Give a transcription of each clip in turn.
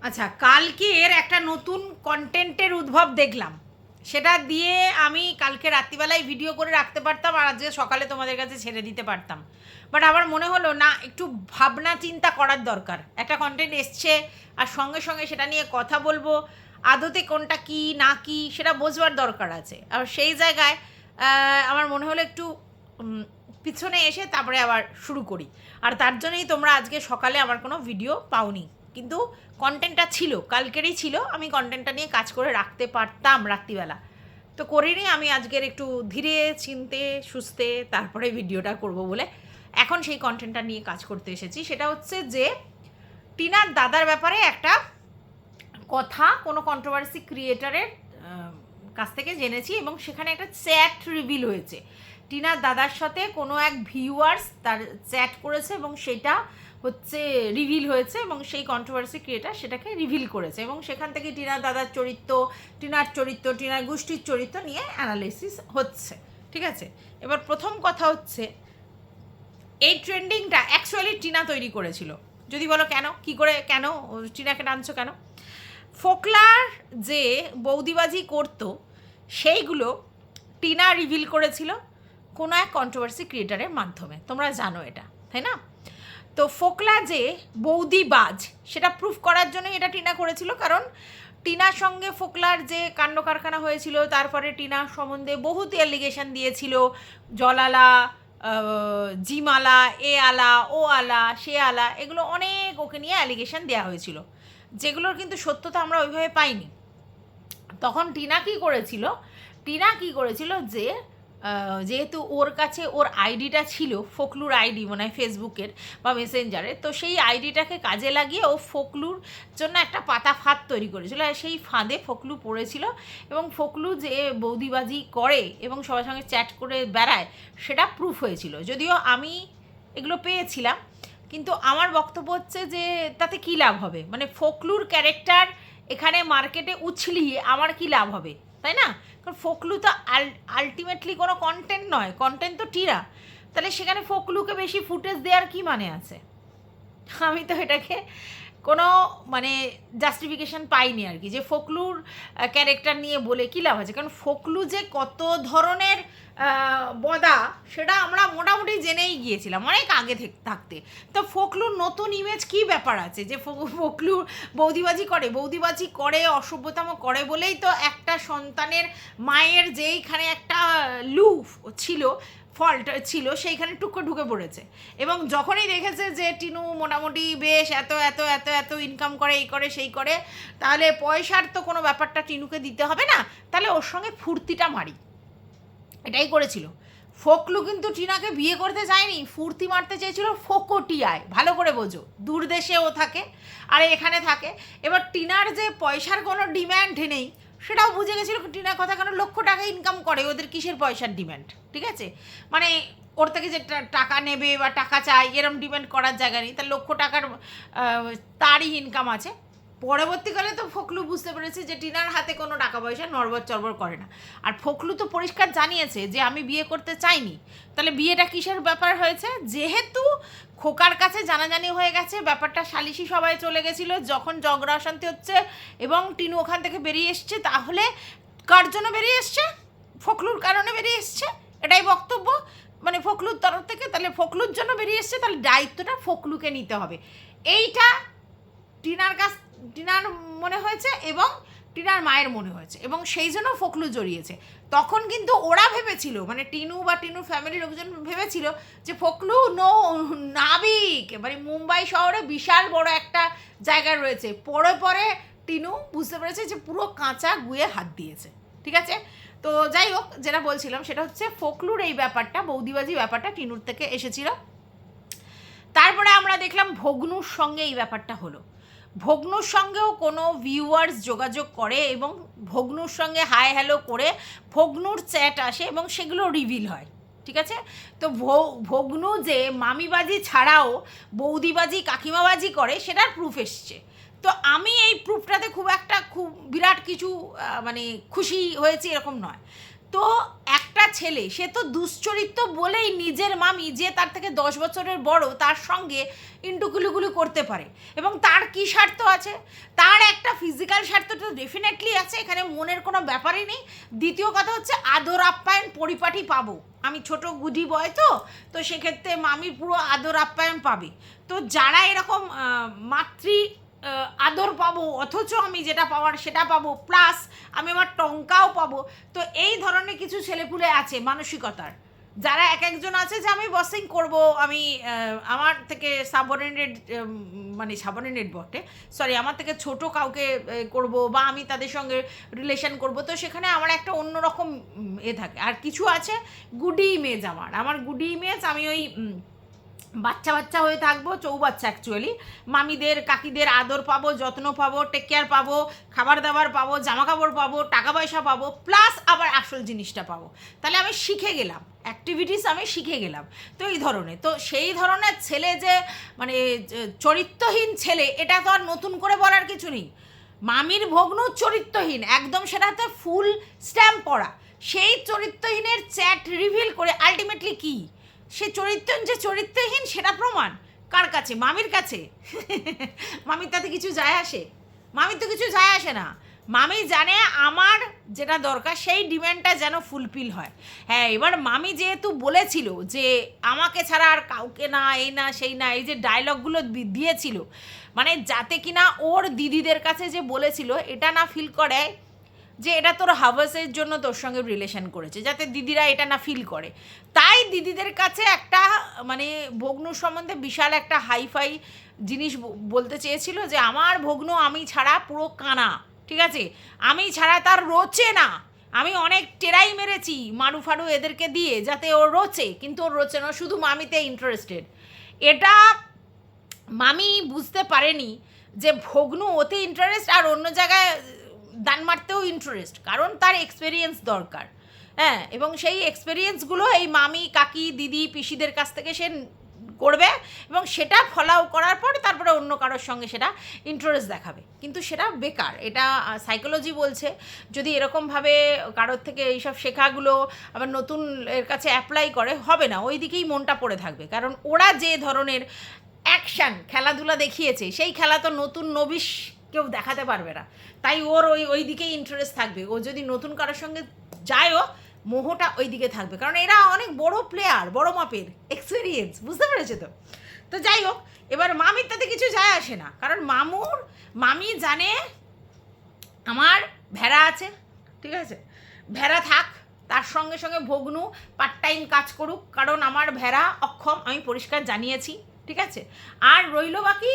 আচ্ছা, কালকের একটা নতুন কন্টেন্টের উদ্ভব দেখলাম, সেটা দিয়ে আমি কালকে রাত্রিবেলায় ভিডিও করে রাখতে পারতাম আর আজকে সকালে তোমাদের কাছে ছেড়ে দিতে পারতাম। বাট আমার মনে হলো না, একটু ভাবনা চিন্তা করার দরকার। একটা কন্টেন্ট এসছে আর সঙ্গে সঙ্গে সেটা নিয়ে কথা বলবো, আদতে কোনটা কি না কি সেটা বোঝবার দরকার আছে। আর সেই জায়গায় আমার মনে হলো একটু পিছনে এসে তারপরে আবার শুরু করি। আর তার জন্যই তোমরা আজকে সকালে আমার কোনো ভিডিও পাওনি, কিন্তু কন্টেন্টটা ছিল, কালকেরই ছিল, আমি কন্টেন্টটা নিয়ে কাজ করে রাখতে পারতাম রাত্রিবেলা। তো করিনি, আমি আজকের একটু ধীরে চিনতে সুস্থে তারপরে ভিডিওটা করব বলে এখন সেই কন্টেন্টটা নিয়ে কাজ করতে এসেছি। সেটা হচ্ছে যে টিনার দাদার ব্যাপারে একটা কথা কোনো কন্ট্রোভার্সি ক্রিয়েটারের কাছ থেকে জেনেছি, এবং সেখানে একটা চ্যাট রিভিল হয়েছে। টিনার দাদার সাথে কোনো এক ভিউয়ার্স তার চ্যাট করেছে এবং সেটা হচ্ছে রিভিল হয়েছে, এবং সেই কন্ট্রোভার্সি ক্রিয়েটার সেটাকে রিভিল করেছে, এবং সেখান থেকে টিনার দাদার চরিত্র, টিনার চরিত্র, টিনার গোষ্ঠীর চরিত্র নিয়ে অ্যানালিসিস হচ্ছে। ঠিক আছে, এবার প্রথম কথা হচ্ছে এই ট্রেন্ডিংটা অ্যাকচুয়ালি টিনা তৈরি করেছিল। যদি বলো কেন, কি করে, কেন টিনাকে টানছো কেন? ফোকলার যে বৌদিবাজি করতো সেইগুলো টিনা রিভিল করেছিল কোনো এক কন্ট্রোভার্সি ক্রিয়েটারের মাধ্যমে, তোমরা জানো এটা, তাই না? তো ফোকলা যে বৌদিবাজ সেটা প্রুফ করার জন্য এটা টিনা করেছিল, কারণ টিনার সঙ্গে ফোকলার যে কাণ্ড কারখানা হয়েছিল, তারপরে টিনা সম্বন্ধে বহুত অ্যালিগেশন দিয়েছিল, জলালা, জিমালা, এ আলা, ও আলা, সে আলা, এগুলো অনেক ওকে নিয়ে অ্যালিগেশন দেওয়া হয়েছিল, যেগুলোর কিন্তু সত্যতা আমরা ওইভাবে পাইনি। তখন টিনা কী করেছিল যে যেহেতু ওর কাছে ওর আইডিটা ছিল, ফোকলুর আইডি মনে হয় ফেসবুকের বা মেসেঞ্জারে, তো সেই আইডিটাকে কাজে লাগিয়ে ও ফোকলুর জন্য একটা পাতা ফাঁদ তৈরি করেছিল, আর সেই ফাঁদে ফোকলু পড়েছিল। এবং ফোকলু যে বৌদিবাজি করে এবং সবার সঙ্গে চ্যাট করে বেড়ায় সেটা প্রুফ হয়েছিল, যদিও আমি এগুলো পেয়েছিলাম, কিন্তু আমার বক্তব্য হচ্ছে যে তাতে কী লাভ হবে? মানে ফোকলুর ক্যারেক্টার এখানে মার্কেটে উছলিয়ে আমার কি লাভ হবে, তাই না? কারণ ফোকলু তো আলটিমেটলি কোনো কন্টেন্ট নয়, কন্টেন্ট তো টিরা। তাহলে সেখানে ফোকলুকে বেশি ফুটেজ দেওয়ার কি মানে আছে? আমি তো এটাকে কোনো মানে জাস্টিফিকেশন পাইনি আর কি, যে ফোকলুর ক্যারেক্টার নিয়ে বলে কী লাভ আছে। কারণ ফোকলু যে কত ধরনের বদা সেটা আমরা মোটামুটি জেনেই গিয়েছিলাম অনেক আগে থাকতে। তো ফোকলুর নতুন ইমেজ কি ব্যাপার আছে যে ফোকলুর বৌদিবাজি করে অসভ্যতাম করে বলেই তো একটা সন্তানের মায়ের যেইখানে একটা লুফ ছিল, ফল্ট ছিল, সেইখানে টুকরো ঢুকে পড়েছে। এবং যখনই দেখেছে যে টিনু মোটামুটি বেশ এত এত এত এত ইনকাম করে, এই করে সেই করে, তাহলে পয়সার তো কোনো ব্যাপারটা টিনুকে দিতে হবে না, তাহলে ওর সঙ্গে ফুর্তিটা মারি, এটাই করেছিল। ফোকলু কিন্তু টিনাকে বিয়ে করতে চায়নি, ফুর্তি মারতে চেয়েছিল ফোকটিয়ায়, ভালো করে বোঝো, দূরদেশে ও থাকে আর এখানে থাকে। এবার টিনার যে পয়সার কোনো ডিম্যান্ড নেই সেটাও বুঝে গেছিলো টিনা কথা, কারণ লক্ষ টাকা ইনকাম করে, ওদের কিসের পয়সার ডিম্যান্ড? ঠিক আছে, মানে ওর থেকে যে টাকা নেবে বা টাকা চাই এরম ডিম্যান্ড করার জায়গা নেই, তার লক্ষ টাকার তারই ইনকাম আছে। পরবর্তীকালে তো ফোকলু বুঝতে পেরেছে যে টিনার হাতে কোনো টাকা পয়সা নড়বড় চড়বড় করে না, আর ফোকলু তো পরিষ্কার জানিয়েছে যে আমি বিয়ে করতে চাইনি। তাহলে বিয়েটা কিসের ব্যাপার হয়েছে? যেহেতু খোকার কাছে জানাজানি হয়ে গেছে, ব্যাপারটা সালিশি সবাই চলে গেছিলো, যখন ঝগড়া অশান্তি হচ্ছে এবং টিনু ওখান থেকে বেরিয়ে এসছে, তাহলে কার জন্য বেরিয়ে এসছে? ফোকলুর কারণে বেরিয়ে এসছে, এটাই বক্তব্য মানে ফোকলুর তরফ থেকে। তাহলে ফোকলুর জন্য বেরিয়ে এসছে, তাহলে দায়িত্বটা ফোকলুকে নিতে হবে, এইটা টিনার মনে হয়েছে এবং টিনার মায়ের মনে হয়েছে, এবং সেই জন্য ফোকলু জড়িয়েছে। তখন কিন্তু ওরা ভেবেছিল, মানে টিনু বা টিনুর ফ্যামিলির লোকজন ভেবেছিল যে ফোকলু নাবিক, মানে মুম্বাই শহরে বিশাল বড় একটা জায়গায় রয়েছে। পরে পরে টিনু বুঝতে পেরেছে যে পুরো কাঁচা গুয়ে হাত দিয়েছে। ঠিক আছে, তো যাই হোক, যেটা বলছিলাম সেটা হচ্ছে ফোকলুর এই ব্যাপারটা, বৌদিবাজি ব্যাপারটা টিনুর থেকে এসেছিল। তারপরে আমরা দেখলাম ভগ্নুর সঙ্গে এই ব্যাপারটা হলো, ভগ্নুর সঙ্গেও কোনো ভিউয়ার্স যোগাযোগ করে এবং ভগ্নুর সঙ্গে হাই হ্যালো করে ভগ্নুর চ্যাট আসে এবং সেগুলো রিভিল হয়। ঠিক আছে, তো ভগ্নু যে মামিবাজি ছাড়াও বৌদিবাজি কাকিমাবাজি করে সেটার প্রুফ এসছে। তো আমি এই প্রুফটাতে খুব বিরাট কিছু মানে খুশি হয়েছি এরকম নয়। তো একটা ছেলে, সে তো দুশ্চরিত্র বলেই নিজের মামি, যে তার থেকে 10 বছরের বড়, তার সঙ্গে ইন্টুকুলুকুলু করতে পারে। এবং তার কি স্বার্থ আছে? তার একটা ফিজিক্যাল স্বার্থ তো ডেফিনেটলি আছে, এখানে মনের কোনো ব্যাপারই নেই। দ্বিতীয় কথা হচ্ছে আদর আপ্যায়ন পরিপাটি পাবো, আমি ছোট গুডি বয়, তো সেক্ষেত্রে মামির পুরো আদর আপ্যায়ন পাবে। তো যারা এরকম মাতৃ আদর পাবো, অথচ আমি যেটা পাওয়ার সেটা পাবো, প্লাস আমি আমার টঙ্কাও পাবো, তো এই ধরনের কিছু ছেলেপুলে আছে মানসিকতার, যারা এক একজন আছে যে আমি বসিং করব, আমি আমার থেকে সাবঅর্ডিনেট, মানে সাবঅর্ডিনেট বটে, সরি, আমার থেকে ছোট কাউকে করব, বা আমি তাদের সঙ্গে রিলেশন করব, তো সেখানে আমার একটা অন্যরকম থাকে। আর কিছু আছে গুডি ইমেজ, আমার গুডি ইমেজ, আমি ওই বাচ্চা বাচ্চা হয়ে থাকবো, চৌবাচ্চা অ্যাকচুয়ালি, মামিদের কাকিদের আদর পাবো, যত্ন পাবো, টেক কেয়ার পাবো, খাবার দাবার পাবো, জামা কাপড় পাবো, টাকা পয়সা পাবো, প্লাস আবার আসল জিনিসটা পাবো। তাহলে আমি শিখে গেলাম, অ্যাক্টিভিটিস আমি শিখে গেলাম। তো এই ধরনের, তো সেই ধরনের ছেলে যে মানে চরিত্রহীন ছেলে, এটা তো আর নতুন করে বলার কিছু নেই। মামির ভগ্ন চরিত্রহীন একদম, সেটাতে ফুল স্ট্যাম্প পড়া। সেই চরিত্রহীনের চ্যাট রিভিল করে আলটিমেটলি কী সে চরিত্রহীন, যে চরিত্রহীন সেটা প্রমাণ কার কাছে? মামির কাছে। মামির তাতে কিছু যায় আসে? মামির তো কিছু যায় আসে না। মামি জানে আমার যেটা দরকার সেই ডিমান্ডটা যেন ফুলফিল হয়। হ্যাঁ, এবার মামি যেহেতু বলেছিল যে আমাকে ছাড়া আর কাউকে না, এই না সেই না, এই যে ডায়লগগুলো দিয়েছিল, মানে যাতে কিনা ওর দিদিদের কাছে যে বলেছিল এটা না ফিল করে যে এটা তোর হাভাসের জন্য তোর সঙ্গে রিলেশন করেছে, যাতে দিদিরা এটা না ফিল করে। তাই দিদিদের কাছে একটা মানে ভগ্নু সম্বন্ধে বিশাল একটা হাইফাই জিনিস বলতে চেয়েছিল, যে আমার ভগ্নু আমি ছাড়া পুরো কানা, ঠিক আছে, আমি ছাড়া তার রোচে না। আমি অনেক টেরাই মেরেছি মারু ফারু এদেরকে দিয়ে যাতে ওর রোচে, কিন্তু ওর রোচে না, শুধু মামিতে ইন্টারেস্টেড। এটা মামি বুঝতে পারেনি যে ভগ্নু ওতে ইন্টারেস্ট আর অন্য জায়গায় দান মারতেও ইন্টারেস্ট, কারণ তার এক্সপেরিয়েন্স দরকার। হ্যাঁ, এবং সেই এক্সপেরিয়েন্সগুলো এই মামি, কাকি, দিদি, পিসিদের কাছ থেকে সে করবে, এবং সেটা ফলাও করার পর তারপরে অন্য কারোর সঙ্গে সেটা ইন্টারেস্ট দেখাবে। কিন্তু সেটা বেকার, এটা সাইকোলজি বলছে যদি এরকমভাবে কারোর থেকে এইসব শেখাগুলো আবার নতুন এর কাছে অ্যাপ্লাই করে, হবে না, ওই দিকেই মনটা পড়ে থাকবে। কারণ ওরা যে ধরনের অ্যাকশান খেলাধুলা দেখিয়েছে, সেই খেলা তো নতুন নবিশ কেউ দেখাতে পারবে না। তাই ওর ওই দিকেই ইন্টারেস্ট থাকবে। ও যদি নতুন কারোর সঙ্গে যায়ও, মোহটা ওই দিকে থাকবে, কারণ এরা অনেক বড় প্লেয়ার, বড় মাপের এক্সপিরিয়েন্স, বুঝতে পেরেছে তো? তো যাই হোক, এবার মামির তাতে কিছু যায় আসে না, কারণ মামি জানে আমার ভেড়া আছে, ঠিক আছে, ভেড়া থাক, তার সঙ্গে সঙ্গে ভগ্নু পার্ট টাইম কাজ করুক, কারণ আমার ভেড়া অক্ষম, আমি পরিষ্কার জানিয়েছি, ঠিক আছে। আর রইল বাকি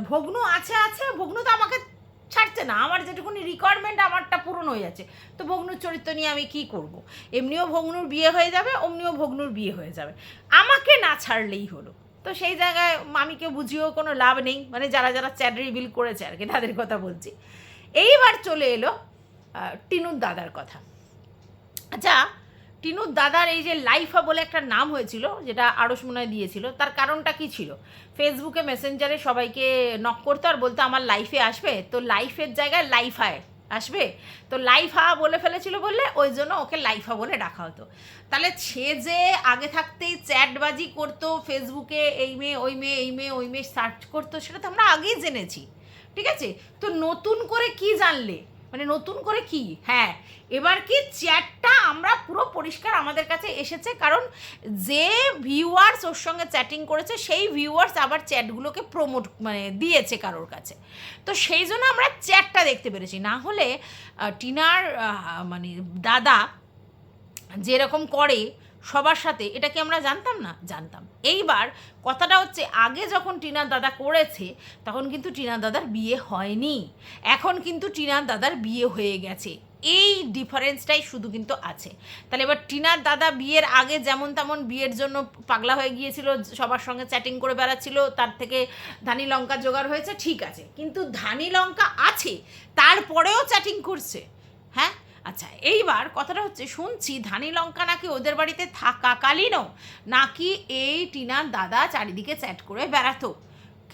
ভগ্নু আছে, ভগ্নু তো আমাকে ছাড়ছে না, আমার যেটুকুনি রিকোয়ারমেন্ট আমারটা পূরণ হয়ে যাচ্ছে, তো ভগ্নুর চরিত্র নিয়ে আমি কি করব? এমনিও ভগ্নুর বিয়ে হয়ে যাবে, অমনিও ভগ্নুর বিয়ে হয়ে যাবে, আমাকে না ছাড়লেই হলো। তো সেই জায়গায় মামিকে বুঝিয়েও কোনো লাভ নেই, মানে যারা যারা চ্যাট রিভিল করেছে আর কি, তাদের কথা বলছি। এইবার চলে এলো টিনুর দাদার কথা। আচ্ছা, টিনুর দাদার এই যে লাইফা বলে একটা নাম হয়েছিল, যেটা আড়স মনে হয় দিয়েছিল, তার কারণটা কি ছিল? ফেসবুকে মেসেঞ্জারে সবাইকে নক করতো আর বলতো আমার লাইফে আসবে, তো লাইফের জায়গায় লাইফায় আসবে, তো লাইফা বলে ফেলেছিল বললে ওই জন্য ওকে লাইফা বলে ডাকা হতো। তাহলে সে যে আগে থাকতেই চ্যাটবাজি করতো ফেসবুকে, এই মেয়ে ওই মেয়ে, এই মেয়ে ওই মেয়ে সার্চ করতো, সেটা তো আমরা আগেই জেনেছি, ঠিক আছে। তো নতুন করে কি জানলে, মানে নতুন করে কি? হ্যাঁ, এবার কি চ্যাটটা আমরা পুরো পরিষ্কার আমাদের কাছে এসেছে, কারণ যে ভিউয়ার্স ওর সঙ্গে চ্যাটিং করেছে সেই ভিউয়ার্স আবার চ্যাটগুলোকে প্রমোট মানে দিয়েছে কারোর কাছে, তো সেই জন্য আমরা চ্যাটটা দেখতে পেরেছি। না হলে টিনার মানে দাদা যেরকম করে সবার সাথে, এটা কি আমরা জানতাম না? জানতাম। এইবার কথাটা হচ্ছে, আগে যখন টিনার দাদা করেছে তখন কিন্তু টিনার দাদার বিয়ে হয়নি, এখন কিন্তু টিনার দাদার বিয়ে হয়ে গেছে, এই ডিফারেন্সটাই শুধু কিন্তু আছে। তাহলে এবার টিনার দাদা বিয়ের আগে যেমন তেমন বিয়ের জন্য পাগলা হয়ে গিয়েছিল, সবার সঙ্গে চ্যাটিং করে বেড়াচ্ছিল, তার থেকে ধানি লঙ্কা জোগাড় হয়েছে, ঠিক আছে, কিন্তু ধানি লঙ্কা আছে তারপরেও চ্যাটিং করছে। হ্যাঁ, আচ্ছা, এইবার কথাটা হচ্ছে, শুনছি ধানি লঙ্কা নাকি ওদের বাড়িতে থাকাকালীনও নাকি এই টিনার দাদা চারিদিকে চ্যাট করে বেড়াতো,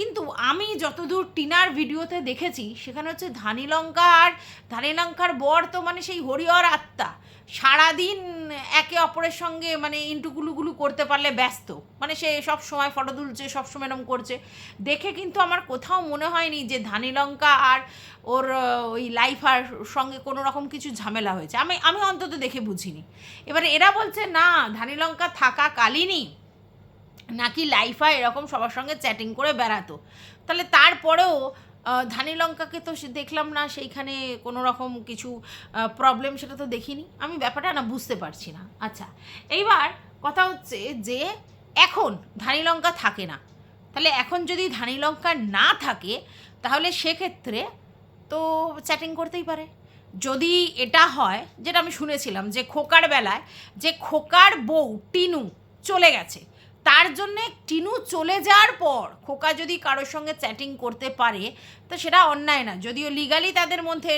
কিন্তু আমি যতদূর টিনার ভিডিওতে দেখেছি সেখানে হচ্ছে ধানি লঙ্কা আর ধানি লঙ্কার বর তো মানে সেই হরিহর আত্মা, সারাদিন একে অপরের সঙ্গে মানে ইন্টুকুলুগুলু করতে পারলে ব্যস্ত, মানে সে সব সময় ফটো তুলছে, সব সময় এরকম করছে। দেখে কিন্তু আমার কোথাও মনে হয়নি যে ধানি লঙ্কা আর ওর ওই লাইফার সঙ্গে কোনো রকম কিছু ঝামেলা হয়েছে, আমি আমি অন্তত দেখে বুঝিনি। এবারে এরা বলছে না ধানি লঙ্কা থাকাকালীনই নাকি লাইফা এরকম সবার সঙ্গে চ্যাটিং করে বেড়াতো, তাহলে তারপরেও ধানি লঙ্কাকে তো দেখলাম না সেইখানে কোনো রকম কিছু প্রবলেম, সেটা তো দেখিনি আমি, ব্যাপারটা না বুঝতে পারছি না। আচ্ছা, এইবার কথা হচ্ছে যে এখন ধানি লঙ্কা থাকে না, তাহলে এখন যদি ধানি লঙ্কা না থাকে তাহলে সেক্ষেত্রে তো চ্যাটিং করতেই পারে। যদি এটা হয় যেটা আমি শুনেছিলাম যে খোকার বেলায় যে খোকার বউ টিনু চলে গেছে, তার জন্যে টিনু চলে যাওয়ার পর খোকা যদি কারোর সঙ্গে চ্যাটিং করতে পারে তো সেটা অন্যায় না, যদিও লিগালি তাদের মধ্যে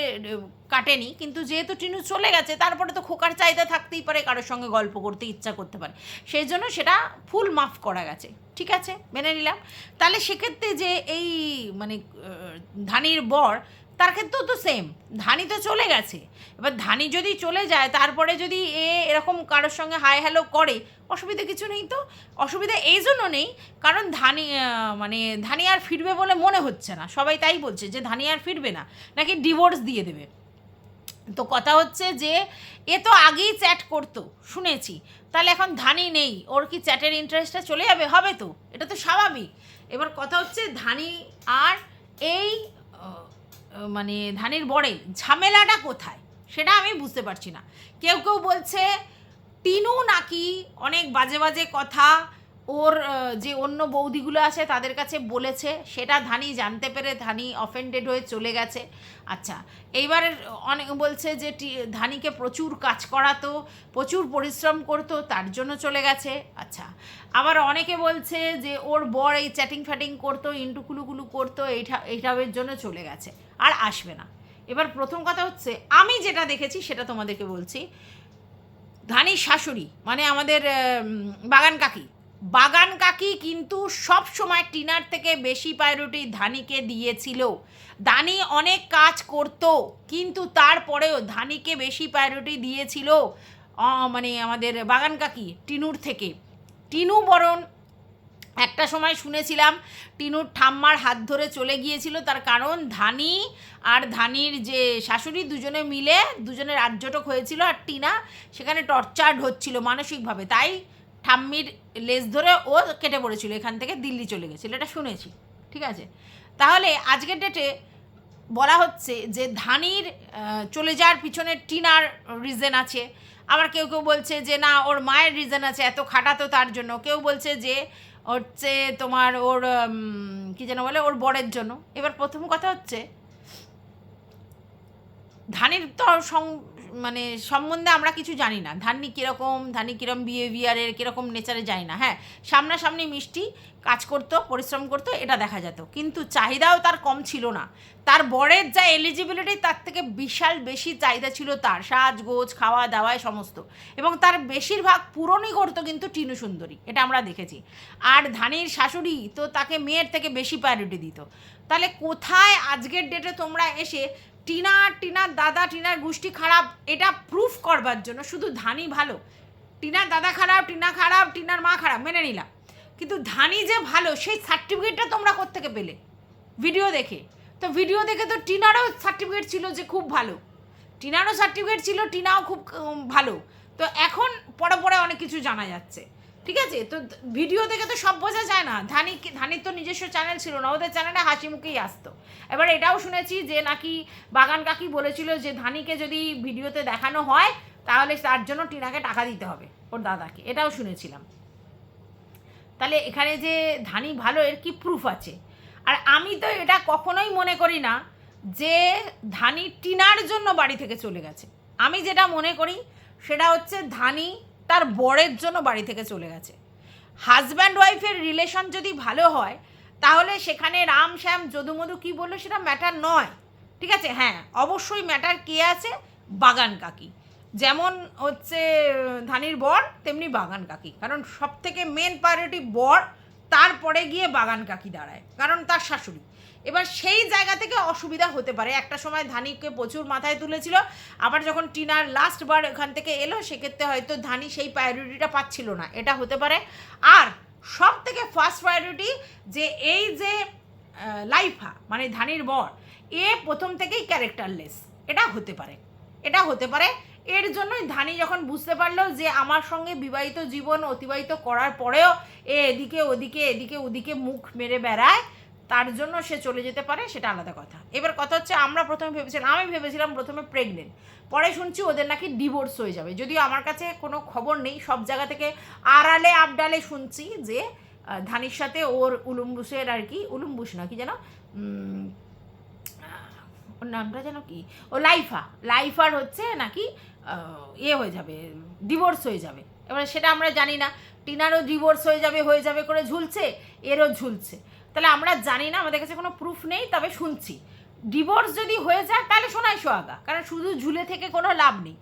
কাটেনি, কিন্তু যেহেতু টিনু চলে গেছে তারপরে তো খোকার চাহিদা থাকতেই পারে, কারোর সঙ্গে গল্প করতে ইচ্ছা করতে পারে, সেই জন্য সেটা ফুল মাফ করা গেছে, ঠিক আছে মেনে নিলাম। তাহলে সেক্ষেত্রে যে এই মানে ধানির বর, তার ক্ষেত্রেও তো সেম, ধানি তো চলে গেছে, এবার ধানি যদি চলে যায় তারপরে যদি এরকম কারোর সঙ্গে হাই হ্যালো করে, অসুবিধা কিছু নেই তো। অসুবিধা এই জন্য নেই কারণ ধানি মানে ধানি আর ফিরবে বলে মনে হচ্ছে না, সবাই তাই বলছে যে ধানি আর ফিরবে না, নাকি ডিভোর্স দিয়ে দেবে। তো কথা হচ্ছে যে এ তো আগেই চ্যাট করতো শুনেছি, তাহলে এখন ধানি নেই, ওর কি চ্যাটের ইন্টারেস্টটা চলে যাবে? হবে তো, এটা তো স্বাভাবিক। এবার কথা হচ্ছে ধানি আর এই মানে ধানির বরের ঝামেলাটা কোথায় সেটা আমি বুঝতে পারছি না। কেউ কেউ বলছে টিনু নাকি অনেক বাজে বাজে কথা ওর যে অন্য বৌদিগুলো আছে তাদের কাছে বলেছে, সেটা ধানি জানতে পেরে ধানি অফেন্ডেড হয়ে চলে গেছে। আচ্ছা, এইবার অনেক বলছে যে ধানিকে প্রচুর কাজ করাতো, প্রচুর পরিশ্রম করতো, তার জন্য চলে গেছে। আচ্ছা, আবার অনেকে বলছে যে ওর বর এই চ্যাটিং ফ্যাটিং করতো, ইন্টুকুলুকুলু করতো, এইসবের জন্য চলে গেছে, আর আসবে না। এবার প্রথম কথা হচ্ছে আমি যেটা দেখেছি সেটা তোমাদেরকে বলছি। ধানির শাশুড়ি মানে আমাদের বাগান কাকি কিন্তু সব সময় টিনার থেকে বেশি প্রায়োরিটি ধানিকে দিয়েছিল। ধানি অনেক কাজ করতো কিন্তু তারপরেও ধানিকে বেশি প্রায়োরিটি দিয়েছিল মানে আমাদের বাগান কাকি টিনুর থেকে। টিনু বরং একটা সময় শুনেছিলাম টিনুর ঠাম্মার হাত ধরে চলে গিয়েছিল, তার কারণ ধানি আর ধানির যে শাশুড়ি দুজনে মিলে দুজনের আর্যটক হয়েছিল, আর টিনা সেখানে টর্চার্ড হচ্ছিল মানসিকভাবে, তাই ঠাম্মির লেজ ধরে ও কেটে পড়েছিল, এখান থেকে দিল্লি চলে গেছিলো, এটা শুনেছি, ঠিক আছে। তাহলে আজকের ডেটে বলা হচ্ছে যে ধানির চলে যাওয়ার পিছনে টিনার রিজন আছে, আবার কেউ কেউ বলছে যে না ওর মায়ের রিজন আছে, এত খাটাতো তার জন্য, কেউ বলছে যে হচ্ছে তোমার ওর কী যেন বলে ওর বরের জন্য। এবার প্রথম কথা হচ্ছে ধানির তো মানে সম্বন্ধে আমরা কিছু জানি না, ধানি কীরকম বিহেভিয়ারের কীরকম নেচারে জানি না। হ্যাঁ, সামনাসামনি মিষ্টি, কাজ করতো, পরিশ্রম করতো, এটা দেখা যেত, কিন্তু চাহিদাও তার কম ছিল না। তার বরের যা এলিজিবিলিটি তার থেকে বিশাল বেশি চাহিদা ছিল তার, সাজগোজ খাওয়া দাওয়ায় সমস্ত, এবং তার বেশিরভাগ পূরণই করতো কিন্তু টিনু সুন্দরী, এটা আমরা দেখেছি। আর ধানির শাশুড়ি তো তাকে মেয়ের থেকে বেশি প্রায়োরিটি দিত। তাহলে কোথায় আজকের ডেটে তোমরা এসে টিনার দাদা টিনার গোষ্ঠী খারাপ এটা প্রুফ করবার জন্য শুধু ধানি ভালো, টিনার দাদা খারাপ, টিনা খারাপ, টিনার মা খারাপ মেনে নিলাম, কিন্তু ধানি যে ভালো সেই সার্টিফিকেটটা তোমরা কোত্থেকে পেলে? ভিডিও দেখে। তো ভিডিও দেখে তো টিনারও সার্টিফিকেট ছিল যে খুব ভালো, টিনারও সার্টিফিকেট ছিল, টিনাও খুব ভালো। তো এখন পরে অনেক কিছু জানা যাচ্ছে, ঠিক আছে। তো ভিডিও দেখে তো সব বোঝা যায় না। ধানির তো নিজস্ব চ্যানেল ছিল না, ওদের চ্যানেলে হাসি মুখেই আসতো। এবার এটাও শুনেছি যে নাকি বাগান কাকি বলেছিল যে ধানিকে যদি ভিডিওতে দেখানো হয় তাহলে তার জন্য টিনাকে টাকা দিতে হবে ওর দাদাকে, এটাও শুনেছিলাম। তাহলে এখানে যে ধানি ভালো এর কি প্রুফ আছে? আর আমি তো এটা কখনোই মনে করি না যে ধানি টিনার জন্য বাড়ি থেকে চলে গেছে। আমি যেটা মনে করি সেটা হচ্ছে ধানি তার বরের জন্য বাড়ি থেকে চলে গেছে। হাজব্যান্ড ওয়াইফের রিলেশন যদি ভালো হয় তাহলে সেখানে রাম শ্যাম যদুমধু কী বললো সেটা ম্যাটার নয়, ঠিক আছে। হ্যাঁ, অবশ্যই ম্যাটার কে আছে, বাগান কাকি, যেমন হচ্ছে ধানির বর তেমনি বাগান কাকি, কারণ সব থেকে মেন প্রায়োরিটি বর, তারপরে গিয়ে বাগান কাকি দাঁড়ায়, কারণ তার শাশুড়ি। এবার সেই জায়গা থেকে অসুবিধা হতে পারে। একটা সময় ধানিকে প্রচুর মাথায় তুলেছিল, আবার যখন টিনার লাস্ট বার এখান থেকে এলো সেক্ষেত্রে হয়তো ধানি সেই প্রায়োরিটিটা পাচ্ছিল না, এটা হতে পারে। আর সব থেকে ফার্স্ট প্রায়োরিটি যে এই যে লাইফা মানে ধানির বর, এ প্রথম থেকেই ক্যারেক্টারলেস, এটা হতে পারে, এটা হতে পারে। এর জন্যই ধানি যখন বুঝতে পারলো যে আমার সঙ্গে বিবাহিত জীবন অতিবাহিত করার পরেও এ এদিকে ওদিকে এদিকে ওদিকে মুখ মেরে বেড়ায়, তার জন্য সে চলে যেতে পারে, সেটা আলাদা কথা। এবার কথা হচ্ছে আমি ভেবেছিলাম প্রথমে প্রেগনেন্ট, পরে শুনছি ওদের নাকি ডিভোর্স হয়ে যাবে। যদিও আমার কাছে কোনো খবর নেই, সব জায়গা থেকে আড়ালে আবডালে শুনছি যে ধানির সাথে ওর উলুম্বুসের আর কি, উলুম্বুস না কি যেন ওর নামটা যেন কি, ও লাইফার হচ্ছে নাকি হয়ে যাবে, ডিভোর্স হয়ে যাবে। এবার সেটা আমরা জানি না, টিনারও ডিভোর্স হয়ে যাবে করে ঝুলছে, এরও ঝুলছে। তাহলে আমরা জানি না, আমাদের কাছে কোনো প্রুফ নেই, তবে শুনছি ডিভোর্স যদি হয়ে যায় তাহলে শোনাই সোহাগা, কারণ শুধু ঝুলে থেকে কোনো লাভ নেই।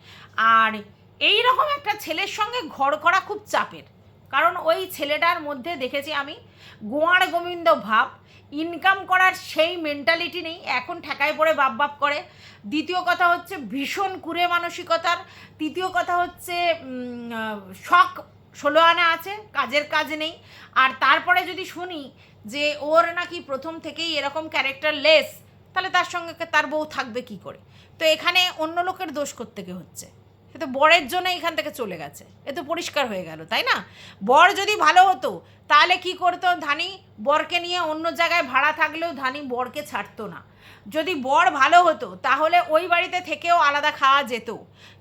আর এই রকম একটা ছেলের সঙ্গে ঘর করা খুব চাপের, কারণ ওই ছেলেটার মধ্যে দেখেছি আমি গোয়ার গোবিন্দ ভাব, ইনকাম করার সেই মেন্টালিটি নেই, এখন ঠেকায় পড়ে বাপ করে। দ্বিতীয় কথা হচ্ছে ভীষণ কুড়ে মানসিকতার। তৃতীয় কথা হচ্ছে শখ 16 আনা আছে, কাজের কাজ নেই। আর তারপরে যদি শুনি যে ওর নাকি প্রথম থেকেই এরকম ক্যারেক্টারলেস, তাহলে তার সঙ্গে তার বউ থাকবে কি করে? তো এখানে অন্য লোকের দোষ করতে হচ্ছে, সে তো বরের জন্য এখান থেকে চলে গেছে, এ তো পরিষ্কার হয়ে গেল, তাই না? বর যদি ভালো হতো তাহলে কি করতো, ধানি বরকে নিয়ে অন্য জায়গায় ভাড়া থাকলেও ধানি বরকে ছাড়তো না। যদি বর ভালো হতো তাহলে ওই বাড়িতে থেকেও আলাদা খাওয়া যেত।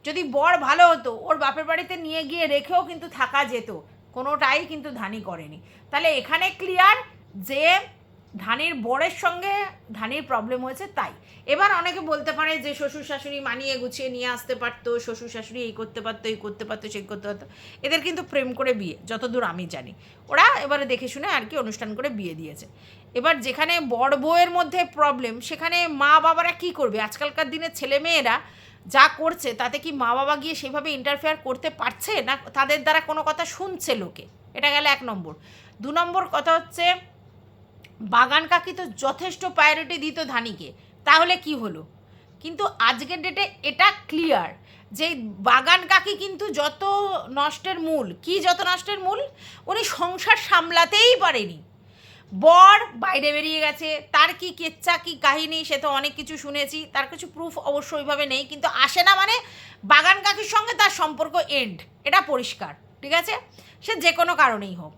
যদি বর ভালো হতো ওর বাপের বাড়িতে নিয়ে গিয়ে রেখেও কিন্তু থাকা যেত, কোনোটাই কিন্তু ধানি করেনি। তাহলে এখানে ক্লিয়ার যে ধানির বরের সঙ্গে ধানির প্রবলেম হয়েছে। তাই এবার অনেকে বলতে পারে যে শ্বশুর শাশুড়ি মানিয়ে গুছিয়ে নিয়ে আসতে পারতো, শ্বশুর শাশুড়ি এই করতে পারতো সেই করতে পারতো। এদের কিন্তু প্রেম করে বিয়ে, যতদূর আমি জানি, ওরা এবারে দেখে শুনে আর কি অনুষ্ঠান করে বিয়ে দিয়েছে। এবার যেখানে বড় বউয়ের মধ্যে প্রবলেম, সেখানে মা বাবারা কি করবে? আজকালকার দিনের ছেলে মেয়েরা যা করছে তাতে কি মা বাবা গিয়ে সেভাবে ইন্টারফেয়ার করতে পারছে না, তাদের দ্বারা কোনো কথা শুনছে লোকে? এটা গেল 1 নম্বর। 2 নম্বর কথা হচ্ছে বাগান কাকি তো যথেষ্ট প্রায়োরিটি দিত ধানিকে, তাহলে কি হলো? কিন্তু আজকের ডেটে এটা ক্লিয়ার যে বাগান কাকি কিন্তু যত নষ্টের মূল, উনি সংসার সামলাতেই পারেনি। বর বাইরে বেরিয়ে গেছে, তার কি কেচ্চা কি কাহিনী সে তো অনেক কিছু শুনেছি, তার কিছু প্রুফ অবশ্য ওইভাবে নেই, কিন্তু আসে না মানে বাগান কাকির সঙ্গে তার সম্পর্ক এন্ড, এটা পরিষ্কার, ঠিক আছে? সে যে কোনো কারণেই হোক।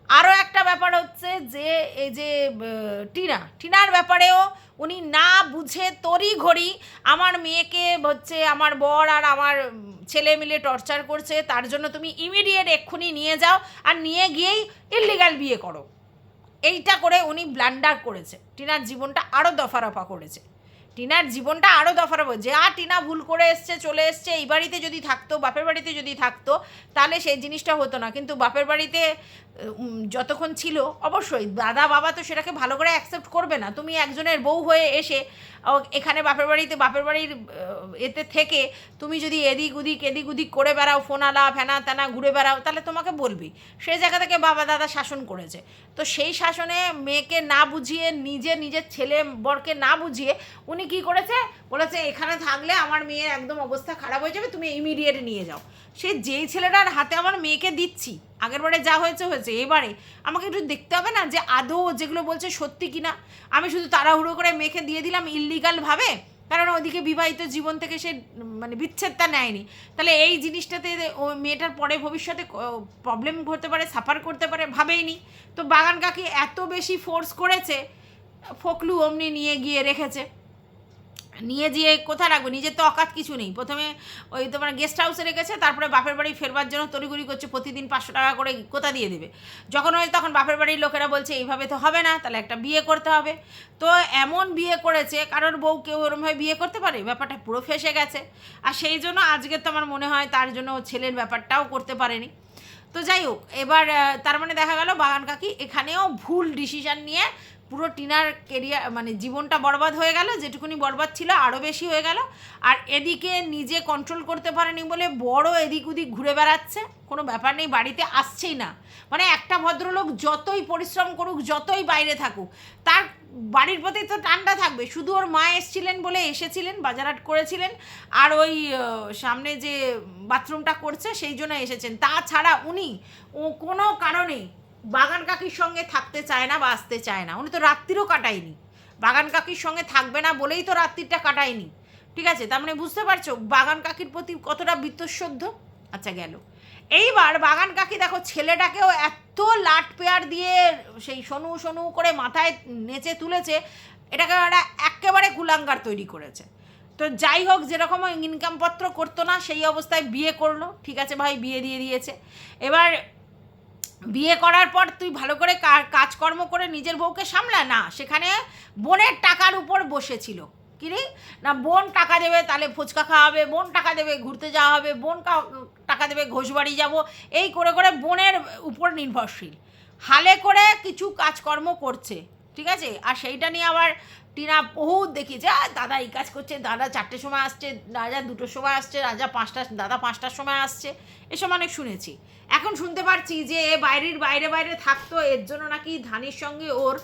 আরও একটা ব্যাপার হচ্ছে যে এই যে টিনার ব্যাপারেও উনি না বুঝে তড়ি ঘড়ি আমার মেয়েকে হচ্ছে আমার বর আর আমার ছেলে মিলে টর্চার করছে, তার জন্য তুমি ইমিডিয়েট এক্ষুনি নিয়ে যাও, আর নিয়ে গিয়েই ইললিগাল বিয়ে করো। এইটা করে উনি ব্লান্ডার করেছে, টিনার জীবনটা আরও দফারফা করেছে। যে টিনা ভুল করে এসছে, চলে এসছে, এই বাড়িতে যদি থাকতো, বাপের বাড়িতে যদি থাকতো, তাহলে সেই জিনিসটা হতো না। কিন্তু বাপের বাড়িতে যতক্ষণ ছিল, অবশ্যই দাদা বাবা তো সেটাকে ভালো করে অ্যাকসেপ্ট করবে না। তুমি একজনের বউ হয়ে এসে এখানে বাপের বাড়ির এতে থেকে তুমি যদি এদিক উদিক করে বেড়াও, ফোনালা ফেনা তেনা ঘুরে বেড়াও, তাহলে তোমাকে বলবি। সেই জায়গা থেকে বাবা দাদা শাসন করেছে, তো সেই শাসনে মেয়েকে না বুঝিয়ে, নিজের ছেলে বরকে না বুঝিয়ে উনি কি করেছে, বলেছে এখানে থাকলে আমার মেয়ের একদম অবস্থা খারাপ হয়ে যাবে, তুমি ইমিডিয়েট নিয়ে যাও। সে যেই ছেলেটার হাতে আমার মেয়েকে দিচ্ছি, আগেরবারে যা হয়েছে, এবারে আমাকে একটু দেখতে হবে না যে আদৌ যেগুলো বলছে সত্যি কিনা। আমি শুধু তাড়াহুড়ো করে মেয়েকে দিয়ে দিলাম ইললিগালভাবে, কারণ ওদিকে বিবাহিত জীবন থেকে সে মানে বিচ্ছেদটা নেয়নি। তাহলে এই জিনিসটাতে ও মেয়েটার পরে ভবিষ্যতে প্রবলেম হতে পারে, সাফার করতে পারে, ভাবেইনি। তো বাগান কাকি এত বেশি ফোর্স করেছে, ফকলু অমনি নিয়ে গিয়ে রেখেছে। নিয়ে গিয়ে কোথায় রাখবে? নিজের তো অকাত কিছু নেই। প্রথমে ওই তোমার গেস্ট হাউসে রেখেছে, তারপরে বাপের বাড়ি ফেরবার জন্য তড়িঘড়ি করছে, প্রতিদিন 500 টাকা করে কোথা দিয়ে দেবে। যখন হয় তখন বাপের বাড়ির লোকেরা বলছে এইভাবে তো হবে না, তাহলে একটা বিয়ে করতে হবে। তো এমন বিয়ে করেছে, কারোর বউ কেউ ওরমভাবে বিয়ে করতে পারে? ব্যাপারটা পুরো ফেসে গেছে। আর সেই জন্য আজকে তো আমার মনে হয় তার জন্য ছেলের ব্যাপারটাও করতে পারেনি। তো যাই হোক, এবার তার মানে দেখা গেল বাগান কাকি এখানেও ভুল ডিসিশান নিয়ে পুরো টিনার কেরিয়ার মানে জীবনটা বরবাদ হয়ে গেল, যেটুকুনি বরবাদ ছিল আরও বেশি হয়ে গেল। আর এদিকে নিজে কন্ট্রোল করতে পারেনি বলে বড় এদিক ওদিক ঘুরে বেড়াচ্ছে, কোনো ব্যাপার নেই, বাড়িতে আসছেই না। মানে একটা ভদ্রলোক যতই পরিশ্রম করুক, যতই বাইরে থাকুক, তার বাড়ির প্রতি তো টানটা থাকবে। শুধু ওর মা এসেছিলেন বলে এসেছিলেন, বাজারহাট করেছিলেন, আর ওই সামনে যে বাথরুমটা করছে সেই জন্য এসেছেন। তাছাড়া উনি কোনো কারণে বাগান কাকির সঙ্গে থাকতে চায় না বা আসতে চায় না। উনি তো রাত্রিরও কাটায়নি, বাগান কাকির সঙ্গে থাকবে না বলেই তো রাত্রিটা কাটায়নি। ঠিক আছে, তার মানে বুঝতে পারছো বাগান কাকির প্রতি কতটা বীতশ্রদ্ধ। আচ্ছা গেল। এইবার বাগান কাকি দেখো ছেলেটাকেও এত লাট পেয়ার দিয়ে সেই শনু শনু করে মাথায় নেচে তুলেছে, এটাকে ওরা একেবারে কুলাঙ্গার তৈরি করেছে। তো যাই হোক, যেরকম ইনকামপত্র করতো না সেই অবস্থায় বিয়ে করলো, ঠিক আছে ভাই, বিয়ে দিয়ে দিয়েছে। এবার বিয়ে করার পর তুই ভালো করে কাজকর্ম করে নিজের বউকে সামলা না, সেখানে বোনের টাকার উপর বসেছিল। কিরে না, বোন টাকা দেবে তাহলে ফুচকা খাওয়াবে, বোন টাকা দেবে ঘুরতে যাওয়া হবে, বোন টাকা দেবে ঘোষবাড়ি যাব, এই করে করে বোনের উপর নির্ভরশীল হালে করে কিছু কাজকর্ম করছে। ঠিক আছে, আর সেইটা নিয়ে আবার টিনা বহুত দেখিয়েছে, দাদা এই কাজ করছে, দাদা 4টের সময় আসছে, রাজা 2টোর সময় আসছে, রাজা 5টা, দাদা 5টার সময় আসছে, এসব অনেক শুনেছি। এখন শুনতে পারছি যে এ বাইরে বাইরে থাকতো, এর জন্য নাকি ধানির সঙ্গে ওর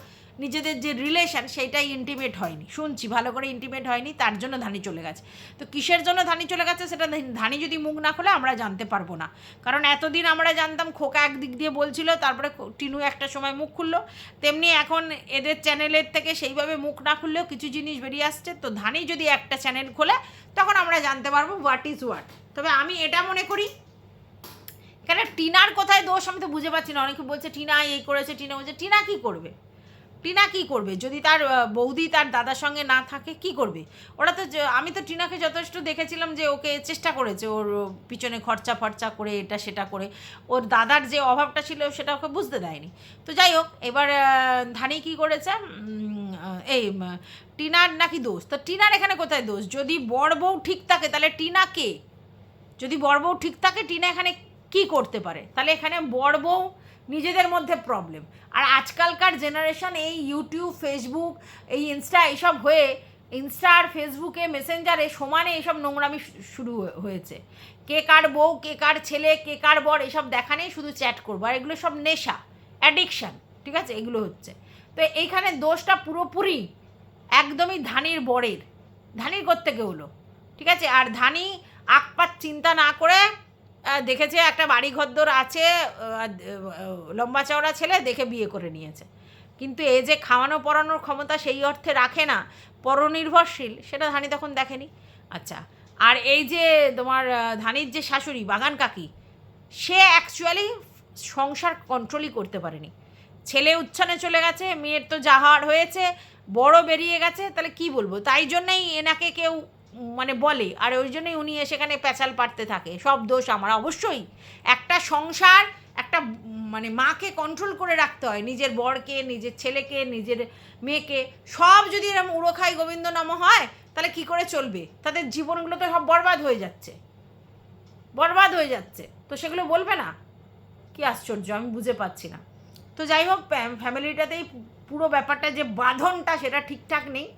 নিজেদের যে রিলেশন সেইটাই ইন্টিমেট হয়নি, শুনছি ভালো করে ইন্টিমেট হয়নি, তার জন্য ধানি চলে গেছে। তো কিসের জন্য ধানি চলে গেছে সেটা ধানি যদি মুখ না খোলে আমরা জানতে পারবো না। কারণ এতদিন আমরা জানতাম খোকা একদিক দিয়ে বলছিল, তারপরে টিনু একটা সময় মুখ খুললো, তেমনি এখন এদের চ্যানেলের থেকে সেইভাবে মুখ না খুললেও কিছু জিনিস বেরিয়ে আসছে। তো ধানি যদি একটা চ্যানেল খোলে তখন আমরা জানতে পারবো হোয়াট ইজ হোয়াট। তবে আমি এটা মনে করি, কেন টিনার কোথায় দোষ আমি তো বুঝে পাচ্ছি না। অনেকে বলছে টিনা এই করেছে, টিনা বলছে, টিনা কী করবে? টিনা কী করবে যদি তার বৌদি তার দাদার সঙ্গে না থাকে? কি করবে ওরা? তো আমি তো টিনাকে যথেষ্ট দেখেছিলাম যে ওকে চেষ্টা করেছে, ওর পিছনে খরচা ফরচা করে, এটা সেটা করে, ওর দাদার যে অভাবটা ছিল সেটা ওকে বুঝতে দেয়নি। তো যাই হোক, এবার ধানি কী করেছে, এই টিনার নাকি দোষ। তো টিনার এখানে কোথায় দোষ? যদি বড় বউ ঠিক থাকে তাহলে টিনা কে? যদি বড় বউ ঠিক থাকে টিনা এখানে কি করতে পারে? তাহলে এখানে বড় বউ নিজেদের মধ্যে প্রবলেম। আর আজকালকার জেনারেশন এই ইউটিউব, ফেসবুক, এই ইনস্টা এইসব হয়ে, ইনস্টা আর ফেসবুকে, মেসেঞ্জারে সমানে এইসব নোংরামি শুরু হয়েছে। কে কার বউ, কে কার ছেলে, কে কার বর, এইসব দেখা নেই, শুধু চ্যাট করবো। আর এগুলো সব নেশা, অ্যাডিকশান, ঠিক আছে, এগুলো হচ্ছে। তো এইখানে দোষটা পুরোপুরি একদমই ধানির বরের, ধানির কোত্থেকে হলো? ঠিক আছে, আর ধানি আকপাত চিন্তা না করে দেখেছে একটা বাড়ি ঘরদোর আছে, লম্বা চওড়া ছেলে দেখে বিয়ে করে নিয়েছে। কিন্তু এই যে খাওয়ানো পরানোর ক্ষমতা সেই অর্থে রাখে না, পরনির্ভরশীল, সেটা ধানি তখন দেখেনি। আচ্ছা, আর এই যে তোমার ধানির যে শাশুড়ি বাগান কাকি, সে অ্যাকচুয়ালি সংসার কন্ট্রোলই করতে পারেনি। ছেলে উচ্ছনে চলে গেছে, মেয়ের তো যাহার হয়েছে, বড় বেরিয়ে গেছে, তাহলে কি বলবো? তাই জন্যই এনাকে কেউ মানে বলে, আর ওই জন্যই উনি সেখানে প্যাচাল পাড়তে থাকে, সব দোষ আমার। অবশ্যই একটা সংসার, একটা মানে মাকে কন্ট্রোল করে রাখতে হয়, নিজের বরকে, নিজের ছেলেকে, নিজের মেয়েকে, সব যদি এরকম উড়ো খাই গোবিন্দ নাম হয় তাহলে কি করে চলবে? তাদের জীবনগুলো তো সব বরবাদ হয়ে যাচ্ছে, বরবাদ হয়ে যাচ্ছে। তো সেগুলো বলবে না? কি আশ্চর্য, আমি বুঝে পাচ্ছি না। তো যাই হোক, ফ্যামিলিটাতেই পুরো ব্যাপারটা যে বাঁধনটা সেটা ঠিকঠাক নেই।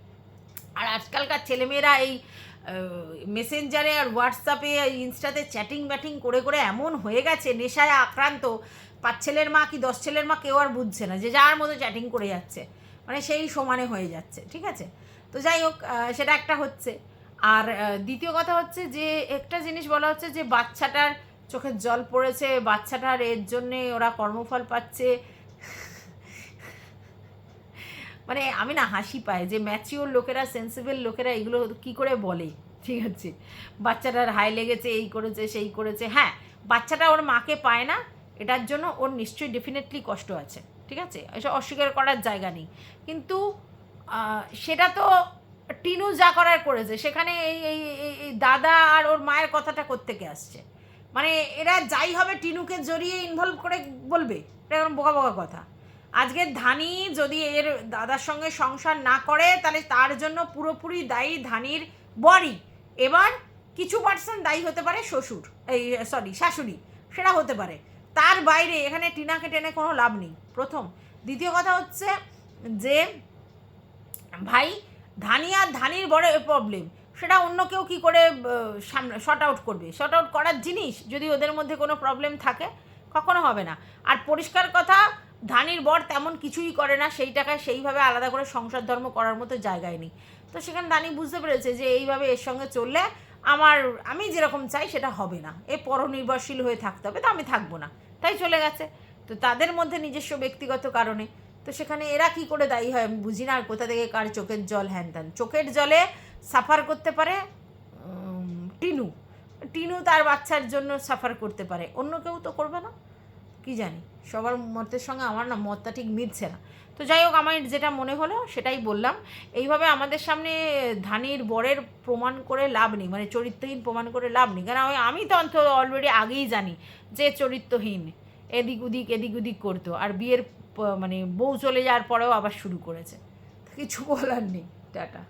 আর আজকালকার ছেলেমেয়েরা এই মেসেঞ্জারে আর হোয়াটসঅ্যাপে, ইনস্টাতে চ্যাটিং ব্যাটিং করে করে এমন হয়ে গেছে, নেশায় আক্রান্ত। 5 ছেলের মা কি 10 ছেলের মা কেউ আর বুঝছে না, যে যার মতো চ্যাটিং করে যাচ্ছে, মানে সেই সমানে হয়ে যাচ্ছে। ঠিক আছে, তো যাই হোক, সেটা একটা হচ্ছে। আর দ্বিতীয় কথা হচ্ছে যে একটা জিনিস বলা হচ্ছে যে বাচ্চাটার চোখের জল পড়েছে, বাচ্চাটার এর জন্যে ওরা কর্মফল পাচ্ছে। মানে আমি না হাসি পায় যে ম্যাচিওর লোকেরা, সেন্সিবল লোকেরা এগুলো কি করে বলে। ঠিক আছে, বাচ্চাটার হাই লেগেছে, এই করেছে, সেই করেছে। হ্যাঁ, বাচ্চাটা ওর মাকে পায় না, এটার জন্য ওর নিশ্চয়ই ডেফিনেটলি কষ্ট আছে। ঠিক আছে, এসব অস্বীকার করার জায়গা নেই। কিন্তু সেটা তো টিনু যা করার করেছে, সেখানে এই এই এই দাদা আর ওর মায়ের কথাটা কোত্থেকে আসছে? মানে এরা যাই হবে টিনুকে জড়িয়ে ইনভলভ করে বলবে, এটা এরকম বোকা বোকা কথা। আজকে ধানি যদি এর দাদার সঙ্গে সংসার না করে তাহলে তার জন্য পুরোপুরি দায়ী ধানির বরই। এবার কিছু পার্সেন্ট দায়ী হতে পারে শ্বশুর, এই সরি শাশুড়ি, সেটা হতে পারে। তার বাইরে এখানে টিনাকে টেনে কোনো লাভ নেই, প্রথম। দ্বিতীয় কথা হচ্ছে যে ভাই ধানি আর ধানির বড় প্রবলেম, সেটা অন্য কেউ কী করে সামনে শর্ট আউট করবে? শর্ট আউট করার জিনিস যদি ওদের মধ্যে কোনো প্রবলেম থাকে, কখনো হবে না। আর পরিষ্কার কথা, ধানির বর তেমন কিছুই করে না, সেই টাকায় সেইভাবে আলাদা করে সংসার ধর্ম করার মতো জায়গায় নেই। তো সেখানে ধানি বুঝতে পেরেছে যে এইভাবে এর সঙ্গে চললে আমি যেরকম চাই সেটা হবে না, এ পরনির্ভরশীল হয়ে থাকতে হবে, তো আমি থাকবো না, তাই চলে গেছে। তো তাদের মধ্যে নিজস্ব ব্যক্তিগত কারণে, তো সেখানে এরা কি করে দায়ী হয় আমি বুঝি না। আর কোথা থেকে কার চোখের জল, হ্যান ত্যান। চোখের জলে সাফার করতে পারে টিনু, টিনু তার বাচ্চার জন্য সাফার করতে পারে, অন্য কেউ তো করবে না। কি জানি, সবার মতের সঙ্গে আমার না মতটা ঠিক মিলছে না। তো যাই হোক, আমার যেটা মনে হলো সেটাই বললাম। এইভাবে আমাদের সামনে ধানির বরের প্রমাণ করে লাভ নেই, মানে চরিত্রহীন প্রমাণ করে লাভ নেই, কারণ আমি তো অন্তত অলরেডি আগেই জানি যে চরিত্রহীন, এদিক ওদিক করতো, আর বিয়ের মানে বউ চলে যাওয়ার পরেও আবার শুরু করেছে। কিছু বলার নেই। টাটা।